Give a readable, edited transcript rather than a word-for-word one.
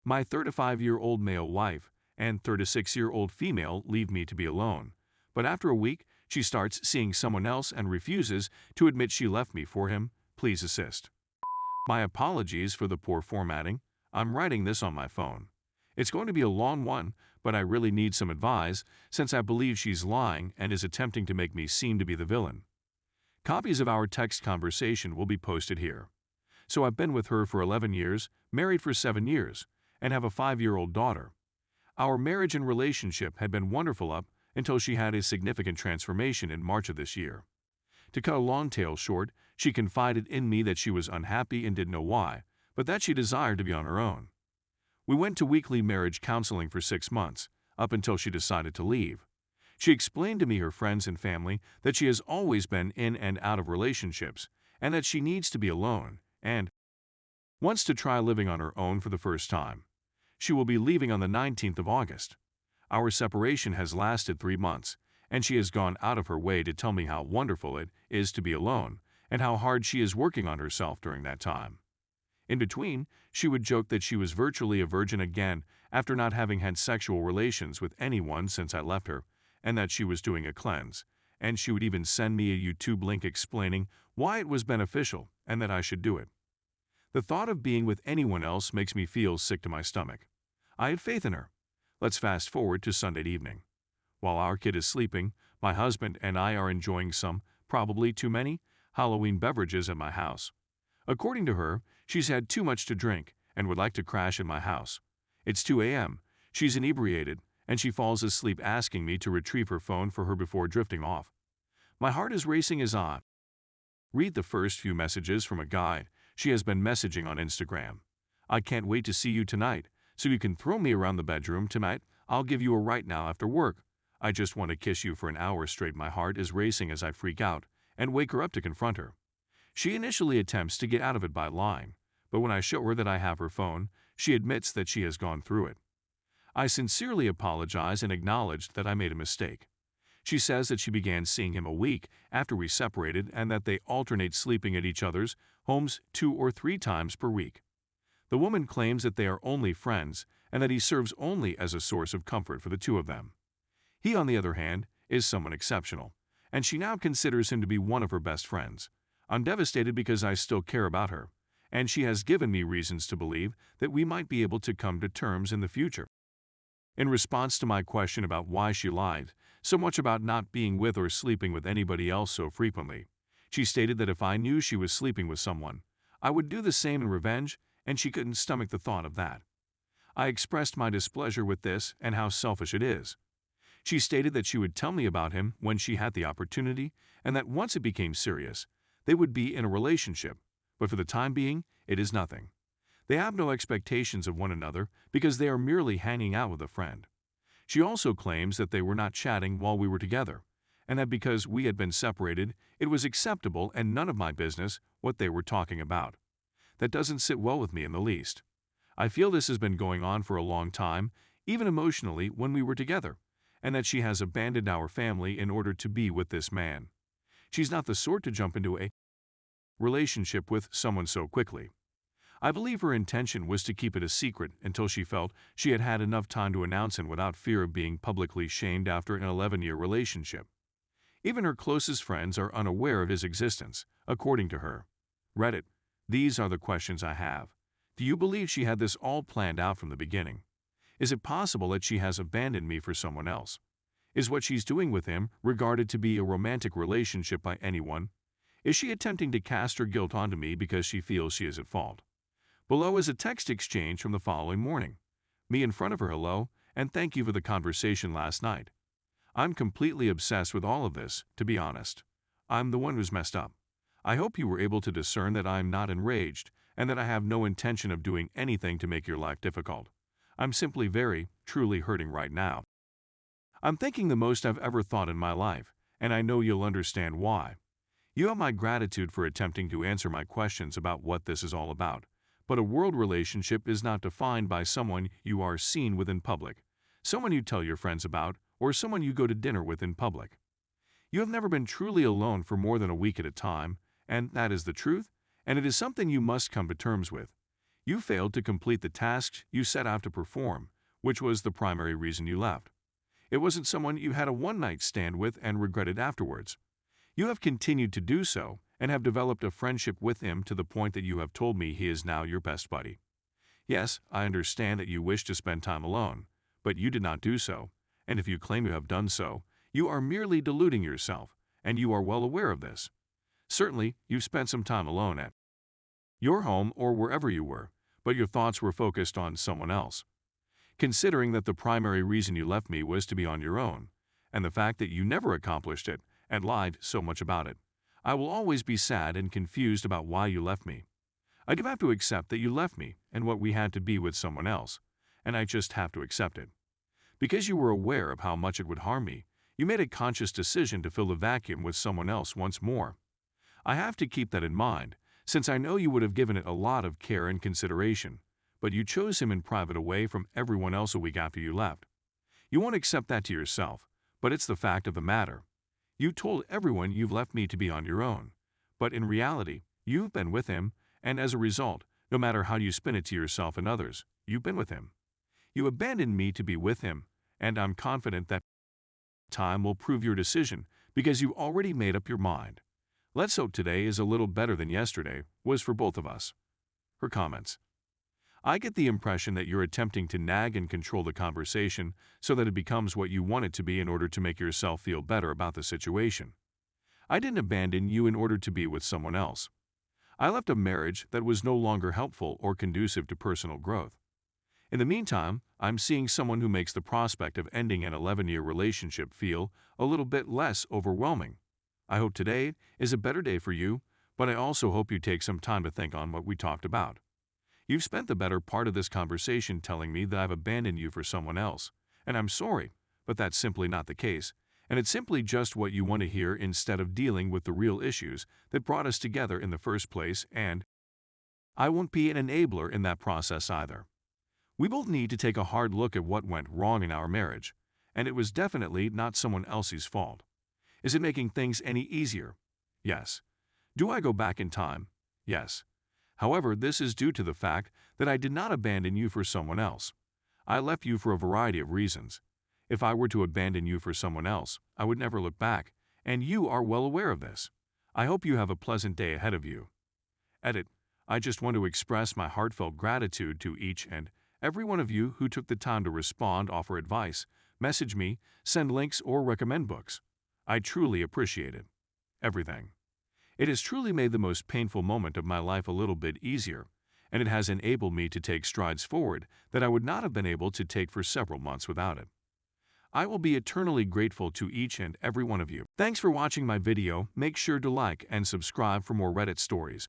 My 35-year-old male wife and 36-year-old female leave me to be alone, but after a week, she starts seeing someone else and refuses to admit she left me for him. Please assist. My apologies for the poor formatting. I'm writing this on my phone. It's going to be a long one, but I really need some advice since I believe she's lying and is attempting to make me seem to be the villain. Copies of our text conversation will be posted here. So I've been with her for 11 years, married for 7 years, and have a 5-year-old daughter. Our marriage and relationship had been wonderful up until she had a significant transformation in March of this year. To cut a long tale short, she confided in me that she was unhappy and didn't know why, but that she desired to be on her own. We went to weekly marriage counseling for 6 months, up until she decided to leave. She explained to me, her friends and family, that she has always been in and out of relationships, and that she needs to be alone, and wants to try living on her own for the first time. She will be leaving on the 19th of August. Our separation has lasted 3 months, and she has gone out of her way to tell me how wonderful it is to be alone and how hard she is working on herself during that time. In between, she would joke that she was virtually a virgin again after not having had sexual relations with anyone since I left her, and that she was doing a cleanse, and she would even send me a YouTube link explaining why it was beneficial and that I should do it. The thought of being with anyone else makes me feel sick to my stomach. I had faith in her. Let's fast forward to Sunday evening. While our kid is sleeping, my husband and I are enjoying some, probably too many, Halloween beverages at my house. According to her, she's had too much to drink and would like to crash in my house. It's 2 a.m., she's inebriated, and she falls asleep asking me to retrieve her phone for her before drifting off. My heart is racing as I read the first few messages from a guy she has been messaging on Instagram. I can't wait to see you tonight, so you can throw me around the bedroom tonight. I'll give you a ride now after work. I just want to kiss you for an hour straight. My heart is racing as I freak out and wake her up to confront her. She initially attempts to get out of it by lying, but when I show her that I have her phone, she admits that she has gone through it. I sincerely apologize and acknowledge that I made a mistake. She says that she began seeing him a week after we separated and that they alternate sleeping at each other's homes 2 or 3 times per week. The woman claims that they are only friends and that he serves only as a source of comfort for the two of them. He, on the other hand, is someone exceptional, and she now considers him to be one of her best friends. I'm devastated because I still care about her, and she has given me reasons to believe that we might be able to come to terms in the future. In response to my question about why she lied so much about not being with or sleeping with anybody else so frequently, she stated that if I knew she was sleeping with someone, I would do the same in revenge, and she couldn't stomach the thought of that. I expressed my displeasure with this and how selfish it is. She stated that she would tell me about him when she had the opportunity, and that once it became serious, they would be in a relationship, but for the time being, it is nothing. They have no expectations of one another because they are merely hanging out with a friend. She also claims that they were not chatting while we were together, and that because we had been separated, it was acceptable and none of my business what they were talking about. That doesn't sit well with me in the least. I feel this has been going on for a long time, even emotionally when we were together, and that she has abandoned our family in order to be with this man. She's not the sort to jump into a relationship with someone so quickly. I believe her intention was to keep it a secret until she felt she had had enough time to announce it without fear of being publicly shamed after an 11-year relationship. Even her closest friends are unaware of his existence, according to her. Reddit, these are the questions I have. Do you believe she had this all planned out from the beginning? Is it possible that she has abandoned me for someone else? Is what she's doing with him regarded to be a romantic relationship by anyone? Is she attempting to cast her guilt onto me because she feels she is at fault? Below is a text exchange from the following morning. Me in front of her, hello, and thank you for the conversation last night. I'm completely obsessed with all of this, to be honest. I'm the one who's messed up. I hope you were able to discern that I'm not enraged and that I have no intention of doing anything to make your life difficult. I'm simply very, truly hurting right now. I'm thinking the most I've ever thought in my life, and I know you'll understand why. You have my gratitude for attempting to answer my questions about what this is all about. But a world relationship is not defined by someone you are seen with in public, someone you tell your friends about, or someone you go to dinner with in public. You have never been truly alone for more than a week at a time, and that is the truth, and it is something you must come to terms with. You failed to complete the tasks you set out to perform, which was the primary reason you left. It wasn't someone you had a one-night stand with and regretted afterwards. You have continued to do so and have developed a friendship with him to the point that you have told me he is now your best buddy. Yes, I understand that you wish to spend time alone, but you did not do so, and if you claim you have done so, you are merely deluding yourself, and you are well aware of this. Certainly, you've spent some time alone at your home or wherever you were, but your thoughts were focused on someone else. Considering that the primary reason you left me was to be on your own, and the fact that you never accomplished it and lied so much about it, I will always be sad and confused about why you left me. I do have to accept that you left me and what we had to be with someone else, and I just have to accept it. Because you were aware of how much it would harm me, you made a conscious decision to fill the vacuum with someone else once more. I have to keep that in mind, since I know you would have given it a lot of care and consideration, but you chose him in private away from everyone else a week after you left. You won't accept that to yourself, but it's the fact of the matter. You told everyone you've left me to be on your own, but in reality, you've been with him, and as a result, no matter how you spin it to yourself and others, you've been with him. You abandoned me to be with him, and I'm confident that time will prove your decision because you already made up your mind. Let's hope today is a little better than yesterday was for both of us. Her comments. I get the impression that you're attempting to nag and control the conversation so that it becomes what you want it to be in order to make yourself feel better about the situation. I didn't abandon you in order to be with someone else. I left a marriage that was no longer helpful or conducive to personal growth. In the meantime, I'm seeing someone who makes the prospect of ending an 11-year relationship feel a little bit less overwhelming. I hope today is a better day for you, but I also hope you take some time to think on what we talked about. You've spent the better part of this conversation telling me that I've abandoned you for someone else, and I'm sorry, but that's simply not the case, and it's simply just what you want to hear instead of dealing with the real issues that brought us together in the first place, and I won't be an enabler in that process either. We both need to take a hard look at what went wrong in our marriage, and it was definitely not someone else's fault. Is it making things any easier? Yes. Do I go back in time? Yes. However, this is due to the fact that I did not abandon you for someone else. I left you for a variety of reasons. If I were to abandon you for someone else, I would never look back, and you are well aware of this. I hope you have a pleasant day ahead of you. Edit. I just want to express my heartfelt gratitude to each and every one of you who took the time to respond, offer advice, message me, send links, or recommend books. I truly appreciate it. Everything. It has truly made the most painful moment of my life a little bit easier, and it has enabled me to take strides forward that I would not have been able to take for several months without it. I will be eternally grateful to each and every one of you. Thanks for watching my video. Make sure to like and subscribe for more Reddit stories.